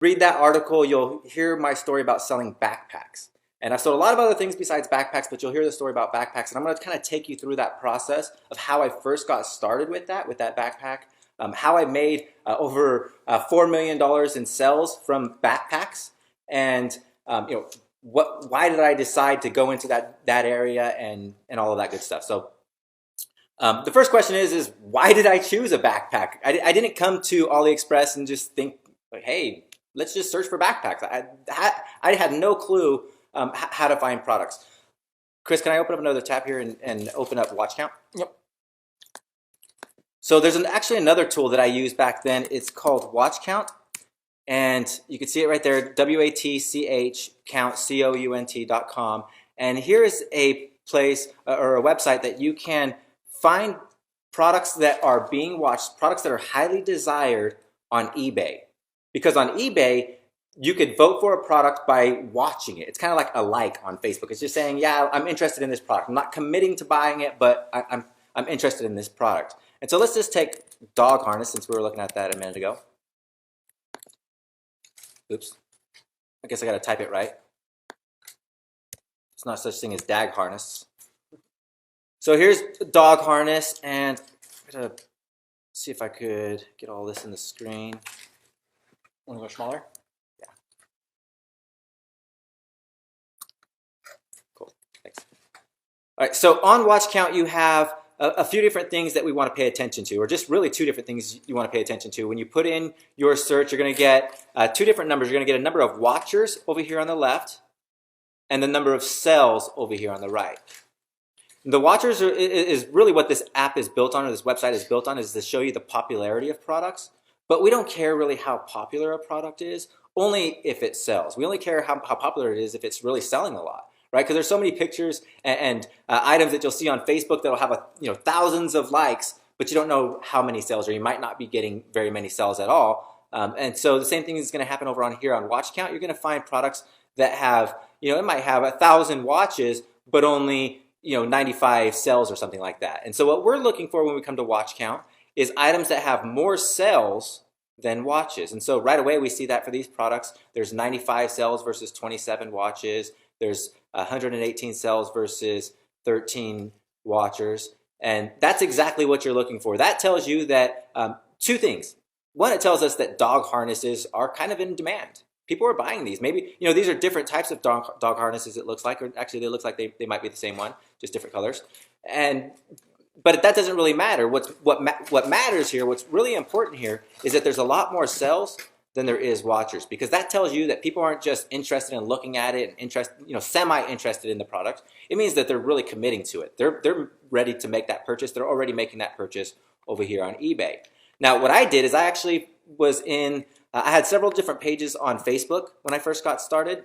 read that article, you'll hear my story about selling backpacks. And I've sold a lot of other things besides backpacks, but you'll hear the story about backpacks. And I'm going to kind of take you through that process of how I first got started with that backpack, how I made over $4 million in sales from backpacks, and why did I decide to go into that area and all of that good stuff. So the first question is why did I choose a backpack? I didn't come to AliExpress and just think, like, hey, let's just search for backpacks. I had no clue how to find products. Chris, can I open up another tab here and open up watch count? Yep. So there's actually another tool that I used back then. It's called watch count. And you can see it right there, WATCH count, COUNT.com. And here is a place or a website that you can find products that are being watched, products that are highly desired on eBay. Because on eBay, you could vote for a product by watching it. It's kind of like a like on Facebook. It's just saying, yeah, I'm interested in this product. I'm not committing to buying it, but I'm interested in this product. And so let's just take dog harness, since we were looking at that a minute ago. Oops. I guess I got to type it right. It's not such thing as dag harness. So here's dog harness, and I'm going to see if I could get all this in the screen. Want to go smaller? Yeah. Cool. Thanks. All right. So on watch count, you have a few different things that we want to pay attention to, or just really two different things you want to pay attention to. When you put in your search, you're going to get two different numbers. You're going to get a number of watchers over here on the left, and the number of sales over here on the right. The watchers is really what this app is built on, or this website is built on, is to show you the popularity of products. But we don't care really how popular a product is, only if it sells. We only care how popular it is if it's really selling a lot, right? Because there's so many pictures and items that you'll see on Facebook that'll have thousands of likes, but you don't know how many sales, or you might not be getting very many sales at all. And so the same thing is going to happen over on here on watch count. You're going to find products that have, it might have 1,000 watches, but only 95 sales or something like that. And so what we're looking for when we come to watch count is items that have more sales than watches. And so right away we see that for these products, there's 95 sales versus 27 watches. There's 118 sales versus 13 watchers. And that's exactly what you're looking for. That tells you that two things. One, it tells us that dog harnesses are kind of in demand. People are buying these. Maybe, these are different types of dog harnesses, it looks like, or actually they look like they might be the same one, just different colors. But that doesn't really matter. What matters here, what's really important here, is that there's a lot more sales than there is watchers, because that tells you that people aren't just interested in looking at it and semi-interested in the product. It means that they're really committing to it. They're ready to make that purchase. They're already making that purchase over here on eBay. Now, what I did is I actually was in. I had several different pages on Facebook when I first got started,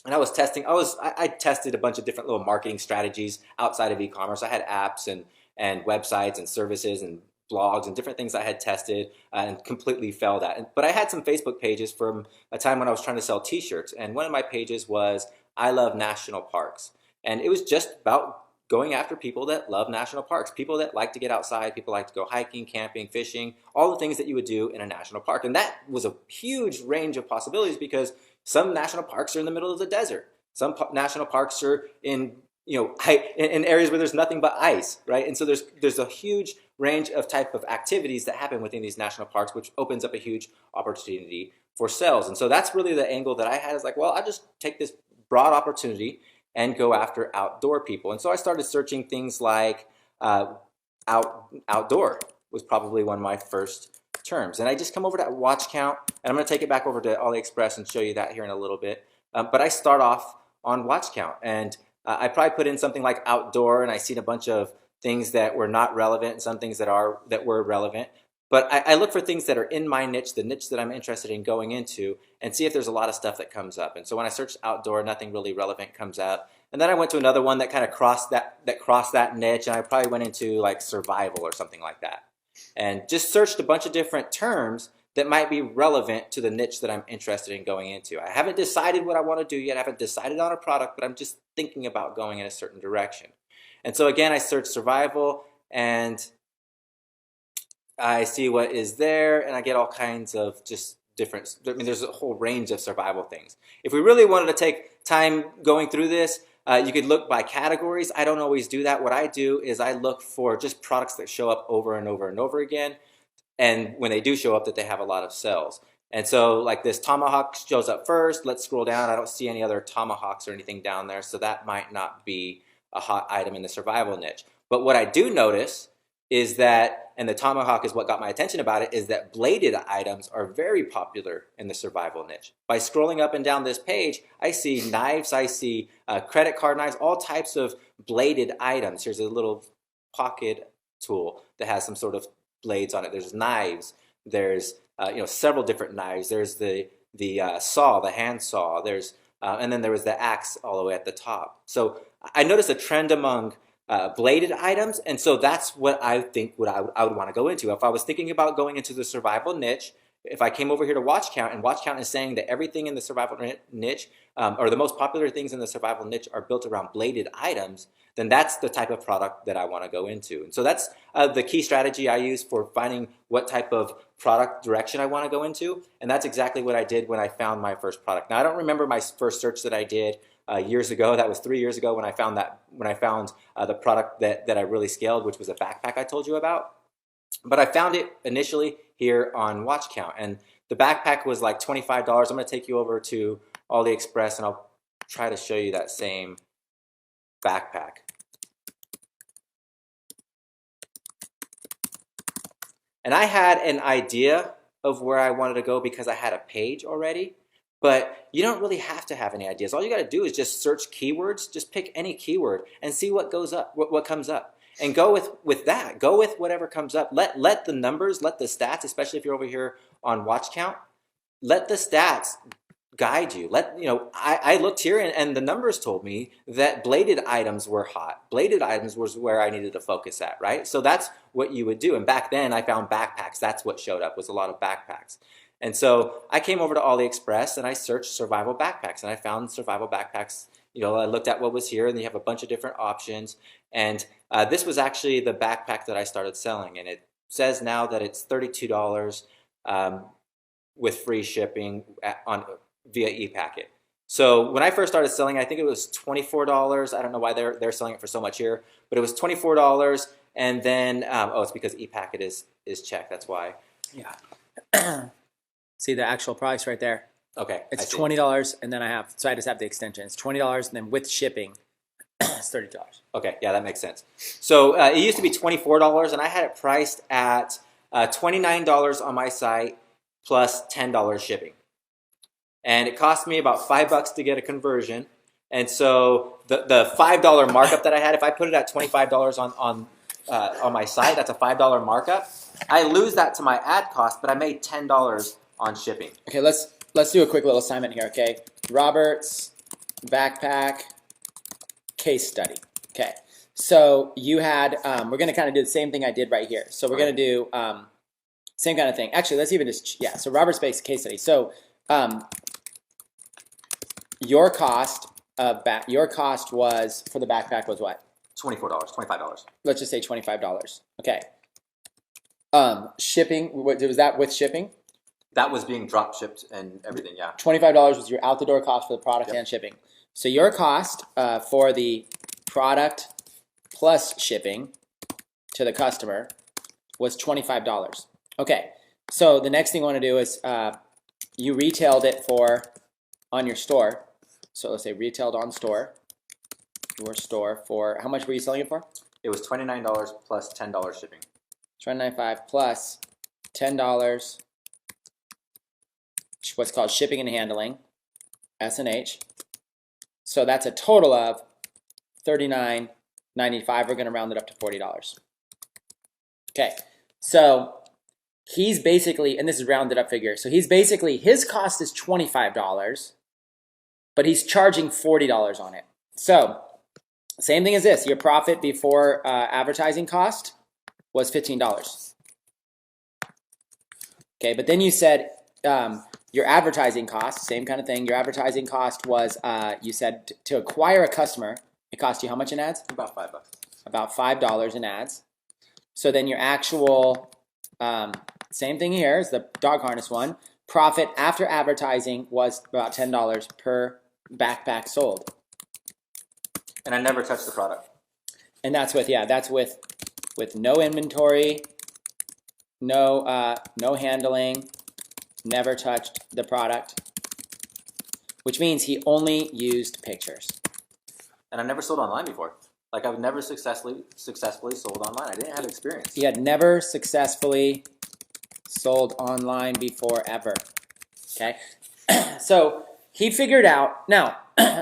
and I was testing. I tested a bunch of different little marketing strategies outside of e-commerce. I had apps and websites and services and blogs and different things I had tested and completely failed at. But I had some Facebook pages from a time when I was trying to sell t-shirts, and one of my pages was I love national parks, and it was just about going after people that love national parks, people that like to get outside, people like to go hiking, camping, fishing, all the things that you would do in a national park. And that was a huge range of possibilities, because some national parks are in the middle of the desert. Some national parks are in areas where there's nothing but ice, right? And so there's a huge range of type of activities that happen within these national parks, which opens up a huge opportunity for sales. And so that's really the angle that I had, is like, well, I'll just take this broad opportunity and go after outdoor people. And so I started searching things like outdoor was probably one of my first terms. And I just come over to watch count, and I'm going to take it back over to AliExpress and show you that here in a little bit. But I start off on watch count, and I probably put in something like outdoor, and I seen a bunch of things that were not relevant and some things that were relevant. But I look for things that are in my niche, the niche that I'm interested in going into, and see if there's a lot of stuff that comes up. And so when I searched outdoor, nothing really relevant comes up. And then I went to another one that kind of crossed that niche, and I probably went into like survival or something like that. And just searched a bunch of different terms that might be relevant to the niche that I'm interested in going into. I haven't decided what I want to do yet. I haven't decided on a product, but I'm just thinking about going in a certain direction. And so again, I search survival, and I see what is there, and I get all kinds of just different. I mean, there's a whole range of survival things. If we really wanted to take time going through this, you could look by categories. I don't always do that. What I do is I look for just products that show up over and over and over again. And when they do show up, that they have a lot of sales. And so like this tomahawk shows up first. Let's scroll down. I don't see any other tomahawks or anything down there. So that might not be a hot item in the survival niche. But what I do notice is that, and the tomahawk is what got my attention about it, is that bladed items are very popular in the survival niche. By scrolling up and down this page, I see knives, I see credit card knives, all types of bladed items. Here's a little pocket tool that has some sort of blades on it. There's knives. There's several different knives. There's the saw, the hand saw. There's and then there was the axe all the way at the top. So I noticed a trend among bladed items, and so that's what I think I would want to go into. If I was thinking about going into the survival niche, if I came over here to Watch Count, and Watch Count is saying that everything in the survival niche, or the most popular things in the survival niche are built around bladed items, then that's the type of product that I want to go into. And so that's the key strategy I use for finding what type of product direction I want to go into, and that's exactly what I did when I found my first product. Now, I don't remember my first search that I did years ago. That was 3 years ago when I found the product that I really scaled, which was a backpack I told you about. But I found it initially here on Watch Count, and the backpack was like $25. I'm going to take you over to AliExpress, and I'll try to show you that same backpack. And I had an idea of where I wanted to go because I had a page already. But you don't really have to have any ideas. All you got to do is just search keywords. Just pick any keyword and see what goes up, what comes up, and go with that. Go with whatever comes up. Let the numbers, let the stats, especially if you're over here on Watch Count, let the stats guide you. I looked here and the numbers told me that bladed items were hot. Bladed items was where I needed to focus at, right? So that's what you would do. And back then I found backpacks. That's what showed up, was a lot of backpacks. And so I came over to AliExpress and I searched survival backpacks, and I found survival backpacks. I looked at what was here, and you have a bunch of different options. And this was actually the backpack that I started selling, and it says now that it's $32 with free shipping via ePacket. So when I first started selling, I think it was $24. I don't know why they're selling it for so much here, but it was $24. And then it's because ePacket is checked. That's why. Yeah. See the actual price right there. Okay. It's $20, and then I just have the extension. It's $20, and then with shipping, it's $30. Okay, yeah, that makes sense. So it used to be $24, and I had it priced at $29 on my site plus $10 shipping. And it cost me about $5 to get a conversion. And so the $5 markup that I had, if I put it at $25 on my site, that's a $5 markup. I lose that to my ad cost, but I made $10 on shipping. Okay, let's do a quick little assignment here, okay? Robert's backpack case study. Okay, so you had, we're going to kind of do the same thing I did right here. So we're going to do same kind of thing. Actually, let's even so Robert's case study. So your cost was, for the backpack was what? $24, $25. Let's just say $25. Okay. Shipping, was that with shipping? That was being drop shipped and everything, yeah. $25 was your out-the-door cost for the product and shipping. So your cost for the product plus shipping to the customer was $25. Okay, so the next thing you want to do is you retailed it on your store. So let's say retailed on store, your store, for, how much were you selling it for? It was $29 plus $10 shipping. $29.95 plus $10, what's called shipping and handling, S&H. So that's a total of $39.95. We're going to round it up to $40. Okay, so he's basically, and this is rounded up figure, so he's basically, his cost is $25, but he's charging $40 on it. So same thing as this, your profit before advertising cost was $15. Okay, but then you said your advertising cost, same kind of thing. Your advertising cost was, you said to acquire a customer, it cost you how much in ads? About $5. About $5 in ads. So then your actual, same thing here is the dog harness one. Profit after advertising was about $10 per backpack sold. And I never touched the product. And that's with no inventory, no handling, never touched the product, which means he only used pictures. And I never sold online before. Like I've never successfully sold online. I didn't have experience. He had never successfully sold online before ever. Okay, so he figured out now.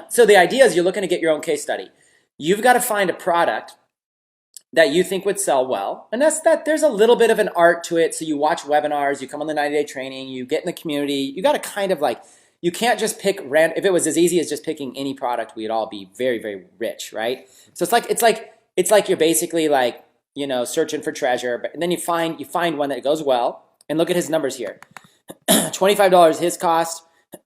So the idea is you're looking to get your own case study. You've got to find a product that you think would sell well, and there's a little bit of an art to it. So you watch webinars, you come on the 90-day training, you get in the community. You got to kind of like, you can't just pick random. If it was as easy as just picking any product, we'd all be very, very rich, right? So it's like you're basically like, you know, searching for treasure, but then you find one that goes well. And look at his numbers here. $25 his cost.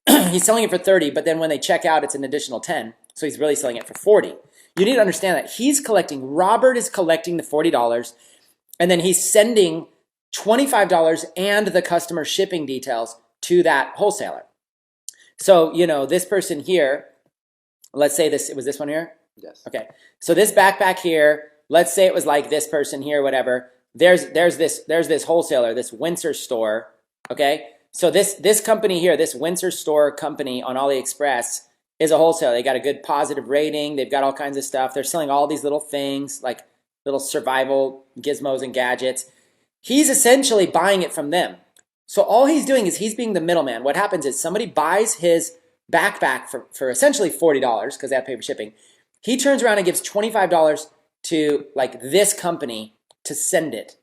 He's selling it for $30, but then when they check out, it's an additional $10. So he's really selling it for $40. You need to understand that Robert is collecting the $40, and then he's sending $25 and the customer shipping details to that wholesaler. So, you know, this person here, let's say it was this one here? Yes. Okay. So this backpack here, let's say it was like this person here, whatever. There's this wholesaler, this Windsor store, okay? So this company here, this Windsor store company on AliExpress is a wholesaler. They got a good positive rating. They've got all kinds of stuff. They're selling all these little things, like little survival gizmos and gadgets. He's essentially buying it from them. So all he's doing is he's being the middleman. What happens is somebody buys his backpack for essentially $40 because they have to pay for shipping. He turns around and gives $25 to like this company to send it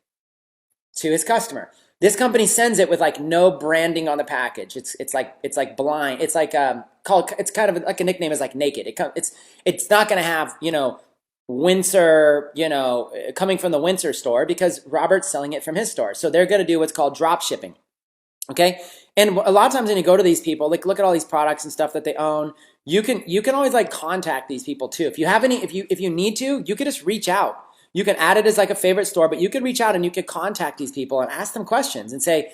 to his customer. This company sends it with like no branding on the package. It's like blind. It's like it's kind of like a nickname is like naked. It's not going to have, you know, Windsor, you know, coming from the Windsor store because Robert's selling it from his store. So they're going to do what's called drop shipping. Okay. And a lot of times when you go to these people, like look at all these products and stuff that they own, you can always like contact these people too. If you have any, if you need to, you could just reach out. You can add it as like a favorite store, but you could reach out and you could contact these people and ask them questions and say,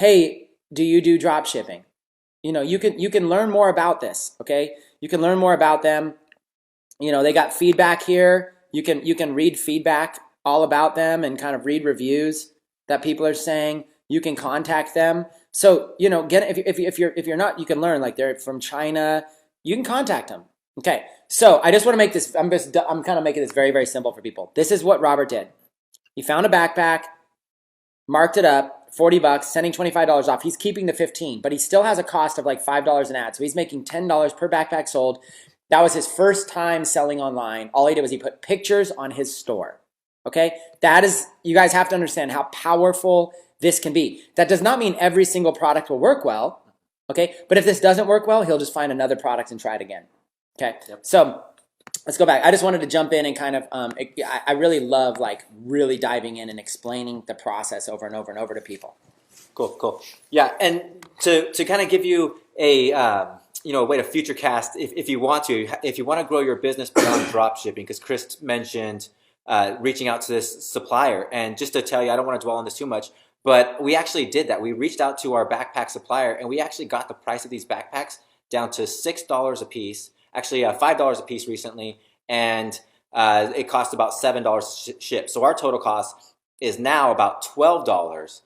hey, do you do drop shipping? You know, you can learn more about this. Okay. You can learn more about them. You know, they got feedback here. You can read feedback all about them and kind of read reviews that people are saying. You can contact them. So, you know, if you're not, you can learn like they're from China. You can contact them. Okay. So I just want to make this. I'm kind of making this very, very simple for people. This is what Robert did. He found a backpack, marked it up, $40, sending $25 off. He's keeping the $15, but he still has a cost of like $5 an ad. So he's making $10 per backpack sold. That was his first time selling online. All he did was he put pictures on his store. Okay. That is, you guys have to understand how powerful this can be. That does not mean every single product will work well. Okay. But if this doesn't work well, he'll just find another product and try it again. Okay. Yep. So let's go back. I just wanted to jump in and kind of, I really love like really diving in and explaining the process over and over and over to people. Cool. Yeah. And to kind of give you a way to future cast, if you want to grow your business beyond drop shipping, because Chris mentioned reaching out to this supplier. And just to tell you, I don't want to dwell on this too much, but we actually did that. We reached out to our backpack supplier and we actually got the price of these backpacks down to $6 a piece. Actually, $5 a piece recently, and it cost about $7 to ship. So our total cost is now about $12,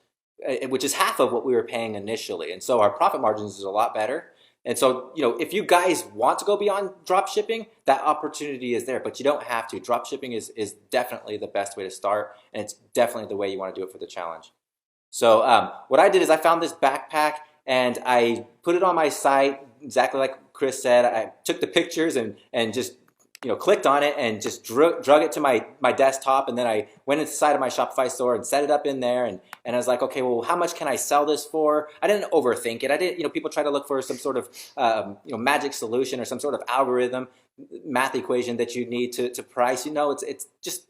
which is half of what we were paying initially. And so our profit margins is a lot better. And so, you know, if you guys want to go beyond drop shipping, that opportunity is there, but you don't have to. Drop shipping is definitely the best way to start, and it's definitely the way you want to do it for the challenge. So what I did is I found this backpack and I put it on my site exactly like Chris said. I took the pictures and just, you know, clicked on it and just drug it to my desktop, and then I went inside of my Shopify store and set it up in there, and I was like, okay, well, how much can I sell this for? I didn't overthink it. I didn't, you know, people try to look for some sort of magic solution or some sort of algorithm, math equation that you need to price. You know, it's just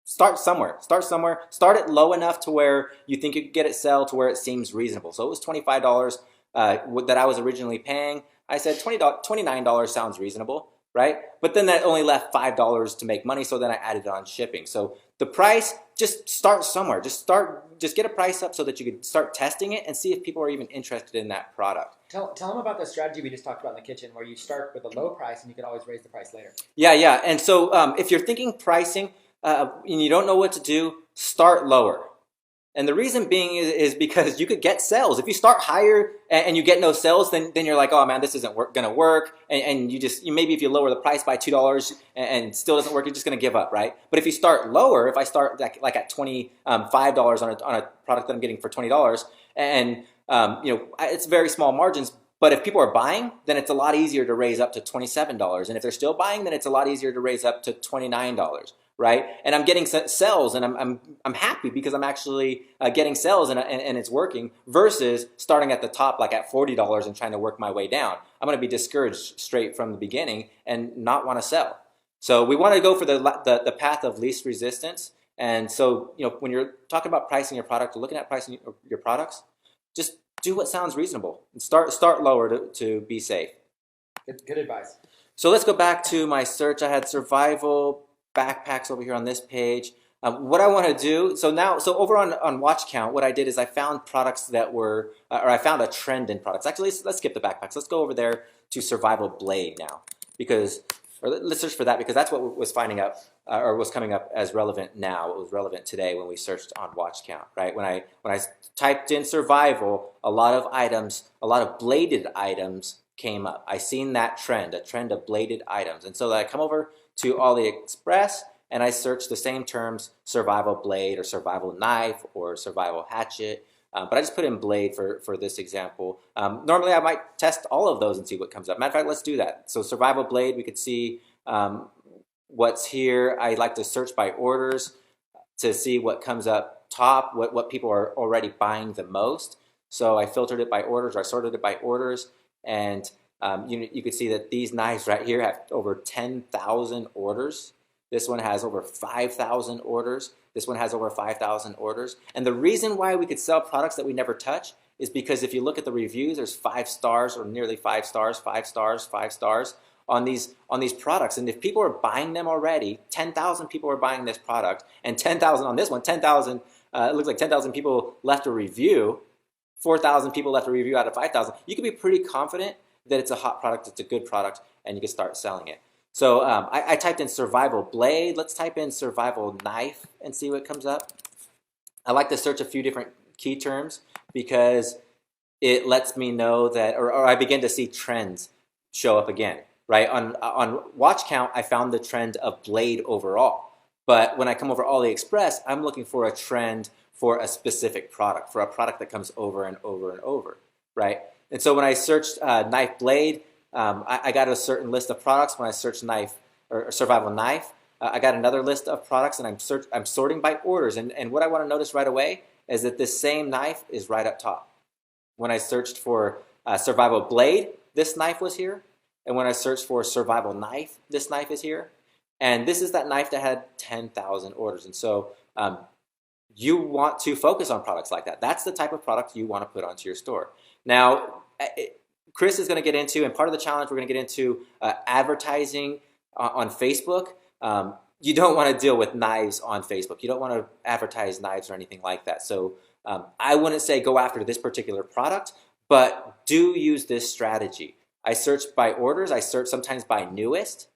start somewhere. Start it low enough to where you think you could get it sell to where it seems reasonable. So it was $25 that I was originally paying. I said $29 sounds reasonable, right? But then that only left $5 to make money, so then I added on shipping. So the price, just start somewhere. Just get a price up so that you can start testing it and see if people are even interested in that product. Tell them about the strategy we just talked about in the kitchen, where you start with a low price and you can always raise the price later. Yeah. And so if you're thinking pricing and you don't know what to do, start lower. And the reason being is because you could get sales. If you start higher and you get no sales, then you're like, oh man, this isn't going to work. And you maybe if you lower the price by $2 and still doesn't work, you're just going to give up, right? But if you start lower, if I start like at $25 on a product that I'm getting for $20, and it's very small margins. But if people are buying, then it's a lot easier to raise up to $27. And if they're still buying, then it's a lot easier to raise up to $29. Right, and I'm getting sales, and I'm happy because I'm actually getting sales, and it's working. Versus starting at the top, like at $40, and trying to work my way down. I'm going to be discouraged straight from the beginning and not want to sell. So we want to go for the path of least resistance. And so when you're talking about pricing your product, or looking at pricing your products, just do what sounds reasonable and start lower to be safe. Good advice. So let's go back to my search. I had survival backpacks over here on this page. What I want to do, so over on watch count, what I did is I found products that were, or I found a trend in products. Actually, let's skip the backpacks. Let's go over there to survival blade now, let's search for that because that's what was was coming up as relevant now. It was relevant today when we searched on watch count, right? When I typed in survival, a lot of bladed items came up. I seen that trend, a trend of bladed items, and so I come over to AliExpress and I search the same terms, survival blade or survival knife or survival hatchet, but I just put in blade for this example. Normally I might test all of those and see what comes up. Matter of fact, let's do that. So survival blade, we could see what's here. I like to search by orders to see what comes up top, what people are already buying the most. So I filtered it by orders, or I sorted it by orders, and you can see that these knives right here have over 10,000 orders. This one has over 5,000 orders. This one has over 5,000 orders. And the reason why we could sell products that we never touch is because if you look at the reviews, there's 5 stars or nearly 5 stars, 5 stars, 5 stars on these products. And if people are buying them already, 10,000 people are buying this product, and 10,000 on this one, 10,000, it looks like 10,000 people left a review, 4,000 people left a review out of 5,000, you can be pretty confident that it's a hot product, it's a good product, and you can start selling it. So I typed in survival blade. Let's type in survival knife and see what comes up. I like to search a few different key terms because it lets me know that, or I begin to see trends show up again, right? On watch count, I found the trend of blade overall. But when I come over AliExpress, I'm looking for a trend for a specific product, for a product that comes over and over and over, right? And so when I searched knife blade, I got a certain list of products. When I searched knife or survival knife, I got another list of products, and I'm sorting by orders. And what I want to notice right away is that this same knife is right up top. When I searched for survival blade, this knife was here. And when I searched for survival knife, this knife is here. And this is that knife that had 10,000 orders. And so you want to focus on products like that. That's the type of product you want to put onto your store. Now, Chris is going to get into, and part of the challenge we're going to get into advertising on Facebook. You don't want to deal with knives on Facebook. You don't want to advertise knives or anything like that. So I wouldn't say go after this particular product, but do use this strategy. I search by orders. I search sometimes by newest.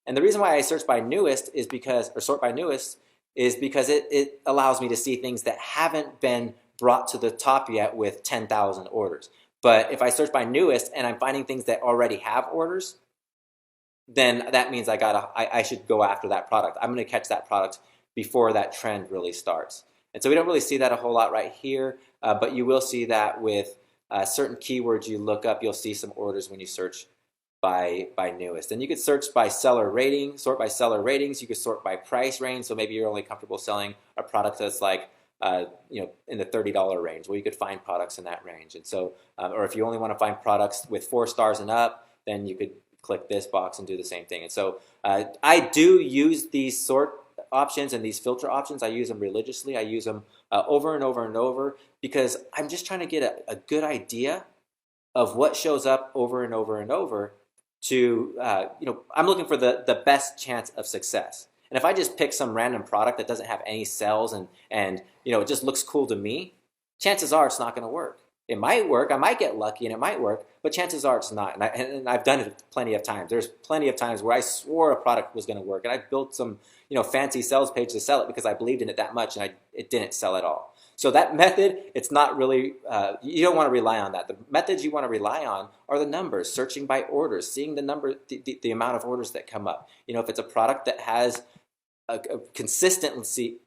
And the reason why I search by newest is because, or sort by newest, is because it allows me to see things that haven't been brought to the top yet with 10,000 orders. But if I search by newest and I'm finding things that already have orders, then that means I should go after that product. I'm going to catch that product before that trend really starts. And so we don't really see that a whole lot right here, but you will see that with certain keywords you look up. You'll see some orders when you search by newest. And you could search by seller rating, sort by seller ratings. You could sort by price range. So maybe you're only comfortable selling a product that's like in the $30 range. Well, you could find products in that range. And so, or if you only want to find products with 4 stars and up, then you could click this box and do the same thing. And so I do use these sort options and these filter options. I use them religiously. I use them over and over and over because I'm just trying to get a good idea of what shows up over and over and over to, I'm looking for the best chance of success. And if I just pick some random product that doesn't have any cells and it just looks cool to me, chances are it's not going to work. It might work. I might get lucky and it might work, but chances are it's not. And I've done it plenty of times. There's plenty of times where I swore a product was going to work, and I built some fancy sales page to sell it because I believed in it that much, and it didn't sell at all. So that method, it's not really, you don't want to rely on that. The methods you want to rely on are the numbers, searching by orders, seeing the number, the amount of orders that come up. If it's a product that has a consistently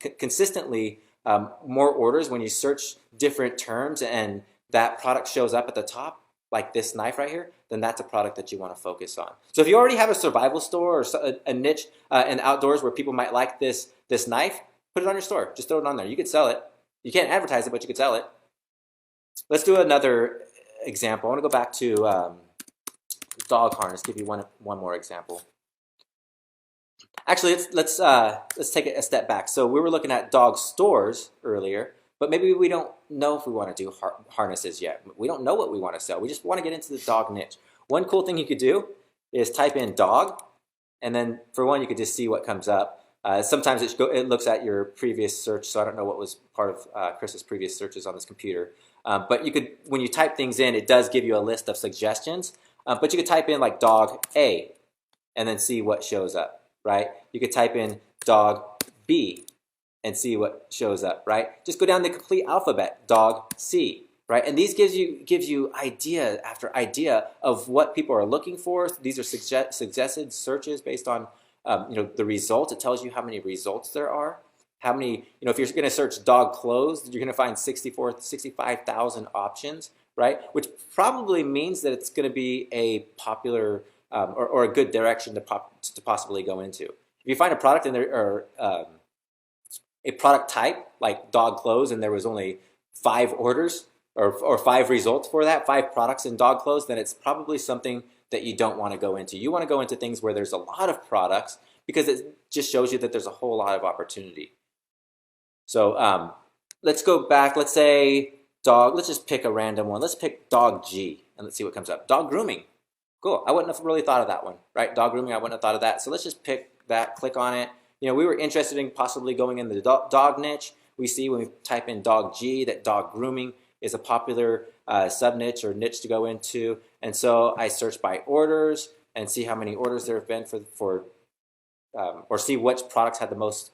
more orders, when you search different terms and that product shows up at the top, like this knife right here, then that's a product that you want to focus on. So if you already have a survival store or a niche in outdoors where people might like this knife, put it on your store. Just throw it on there. You could sell it. You can't advertise it, but you could sell it. Let's do another example. I want to go back to dog harness. Give you one more example. Actually, let's take it a step back. So we were looking at dog stores earlier, but maybe we don't know if we want to do harnesses yet. We don't know what we want to sell. We just want to get into the dog niche. One cool thing you could do is type in dog, and then for one, you could just see what comes up. Sometimes it looks at your previous search, so I don't know what was part of Chris's previous searches on this computer. But you could, when you type things in, it does give you a list of suggestions. But you could type in like dog A, and then see what shows up, right? You could type in dog B, and see what shows up, right? Just go down the complete alphabet, dog C, right? And these gives you idea after idea of what people are looking for. These are suggested searches based on the results. It tells you how many results there are. How many, if you're going to search dog clothes, you're going to find 65,000 options, right? Which probably means that it's going to be a popular or a good direction to possibly go into. If you find a product and there are a product type like dog clothes and there was only 5 orders or 5 results for that, 5 products in dog clothes, then it's probably something that you don't want to go into. You want to go into things where there's a lot of products because it just shows you that there's a whole lot of opportunity. So let's go back. Let's say dog. Let's just pick a random one. Let's pick dog G and let's see what comes up. Dog grooming. Cool. I wouldn't have really thought of that one, right? Dog grooming, I wouldn't have thought of that. So let's just pick that, click on it. We were interested in possibly going in the dog niche. We see when we type in dog G that dog grooming is a popular sub-niche or niche to go into. And so I search by orders and see how many orders there have been or see which products had the most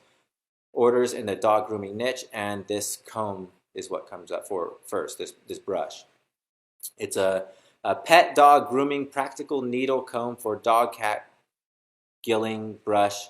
orders in the dog grooming niche. And this comb is what comes up for first, this brush. It's a pet dog grooming practical needle comb for dog, cat, gilling, brush,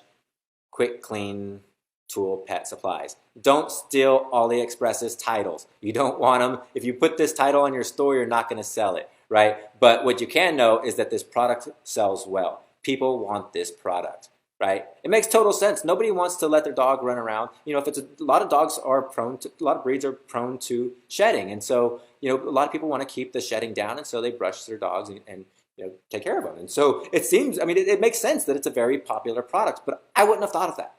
quick clean tool, pet supplies. Don't steal AliExpress's titles. You don't want them. If you put this title on your store, you're not going to sell it, right? But what you can know is that this product sells well. People want this product, right? It makes total sense. Nobody wants to let their dog run around. If it's a lot of dogs are prone to, a lot of breeds are prone to shedding. And so, a lot of people want to keep the shedding down. And so they brush their dogs and take care of them. And so it seems, it makes sense that it's a very popular product, but I wouldn't have thought of that.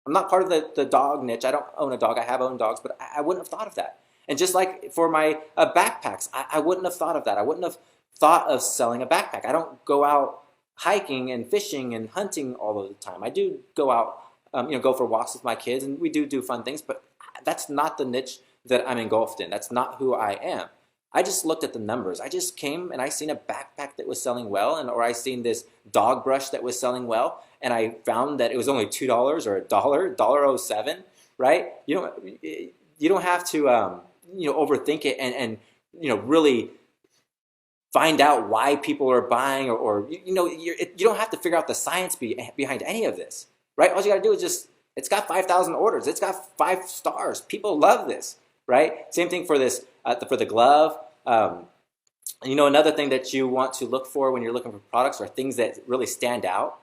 I'm not part of the dog niche. I don't own a dog. I have owned dogs, but I wouldn't have thought of that. And just like for my backpacks, I wouldn't have thought of that. I wouldn't have thought of selling a backpack. I don't go out hiking and fishing and hunting all of the time. I do go out, go for walks with my kids, and we do fun things, but that's not the niche that I'm engulfed in. That's not who I am. I just looked at the numbers. I just came and I seen a backpack that was selling well, or I seen this dog brush that was selling well, and I found that it was only $2 or $1.07, right? You don't have to overthink it and really find out why people are buying or you don't have to figure out the science behind any of this, right? All you got to do is it's got 5,000 orders. It's got 5 stars. People love this, right? Same thing for this. For the glove, another thing that you want to look for when you're looking for products are things that really stand out.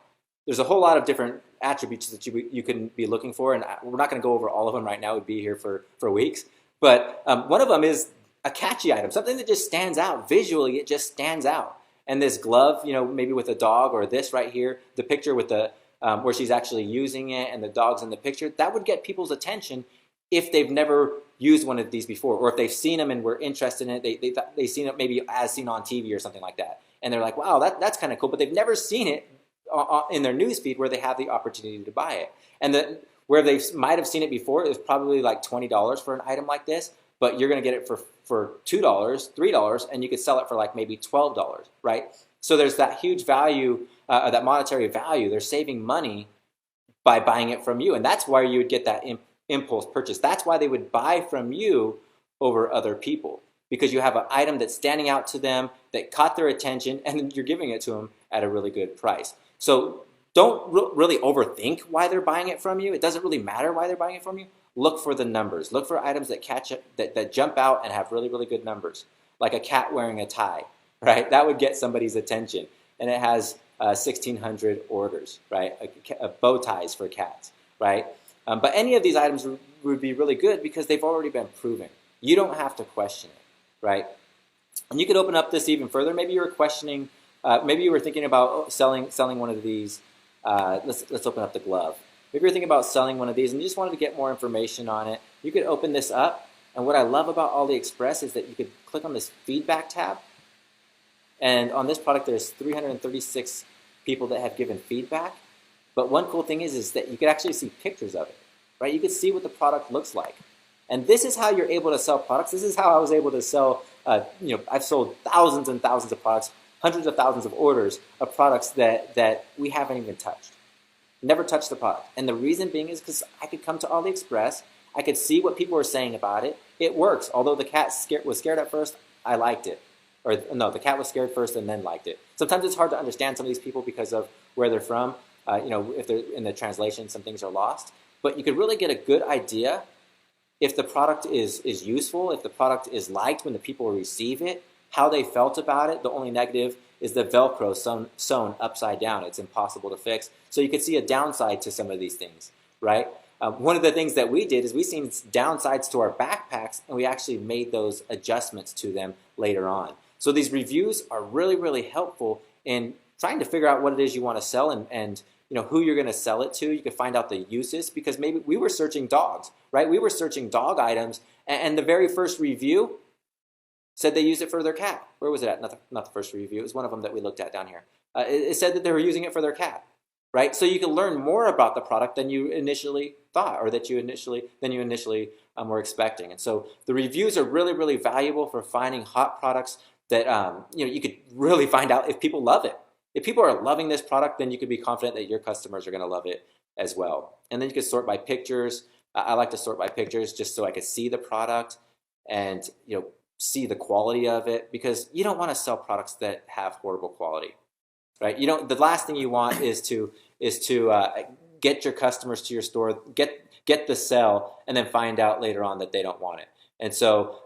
There's a whole lot of different attributes that you can be looking for, and we're not going to go over all of them right now. We'd be here for weeks. But one of them is a catchy item, something that just stands out. Visually, it just stands out. And this glove, maybe with a dog, or this right here, the picture with the where she's actually using it and the dog's in the picture, that would get people's attention if they've never used one of these before, or if they've seen them and were interested in it, they've seen it maybe as seen on TV or something like that, and they're like, wow, that's kind of cool, but they've never seen it in their newsfeed where they have the opportunity to buy it. And where they might have seen it before, it was probably like $20 for an item like this, but you're going to get it for $2, $3, and you could sell it for like maybe $12, right? So there's that huge value, that monetary value. They're saving money by buying it from you, and that's why you would get that impulse purchase. That's why they would buy from you over other people, because you have an item that's standing out to them, that caught their attention, and you're giving it to them at a really good price. So don't really overthink why they're buying it from you. It doesn't really matter why they're buying it from you. Look for the numbers. Look for items that that jump out and have really, really good numbers, like a cat wearing a tie, right? That would get somebody's attention, and it has 1,600 orders, right? Bow ties for cats, right? But any of these items would be really good because they've already been proven. You don't have to question it, right? And you could open up this even further. Maybe you were questioning, maybe you were thinking about selling one of these. Let's open up the glove. Maybe you're thinking about selling one of these and you just wanted to get more information on it. You could open this up. And what I love about AliExpress is that you could click on this feedback tab. And on this product, there's 336 people that have given feedback. But one cool thing is that you could actually see pictures of it, right? You could see what the product looks like. And this is how you're able to sell products. This is how I was able to sell, I've sold thousands and thousands of products, hundreds of thousands of orders of products that we haven't even touched. Never touched the product. And the reason being is because I could come to AliExpress, I could see what people were saying about it. It works. Although the cat was scared at first, I liked it. Or no, the cat was scared first and then liked it. Sometimes it's hard to understand some of these people because of where they're from. If they're in the translation, some things are lost. But you could really get a good idea if the product is useful, if the product is liked when the people receive it, how they felt about it. The only negative is the Velcro sewn upside down. It's impossible to fix. So you could see a downside to some of these things, right? One of the things that we did is we seen downsides to our backpacks, and we actually made those adjustments to them later on. So these reviews are really, really helpful in trying to figure out what it is you want to sell and who you're going to sell it to. You can find out the uses, because maybe we were searching dogs, right? We were searching dog items, and the very first review said they used it for their cat. Where was it at? Not the first review. It was one of them that we looked at down here. It said that they were using it for their cat, right? So you can learn more about the product than you initially thought, or than you initially were expecting. And so the reviews are really, really valuable for finding hot products that you could really find out if people love it. If people are loving this product, then you could be confident that your customers are going to love it as well. And then you can sort by pictures. I like to sort by pictures just so I can see the product and see the quality of it, because you don't want to sell products that have horrible quality, right? The last thing you want is to get your customers to your store, get the sell, and then find out later on that they don't want it. And so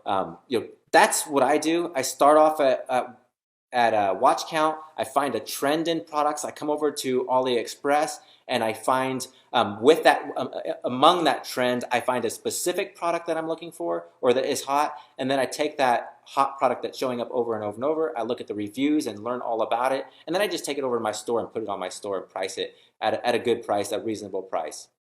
that's what I do. I start off at a watch count. I find a trend in products. I come over to AliExpress and I find among that trend, I find a specific product that I'm looking for or that is hot, and then I take that hot product that's showing up over and over and over. I look at the reviews and learn all about it, and then I just take it over to my store and put it on my store and price it at a good price, a reasonable price.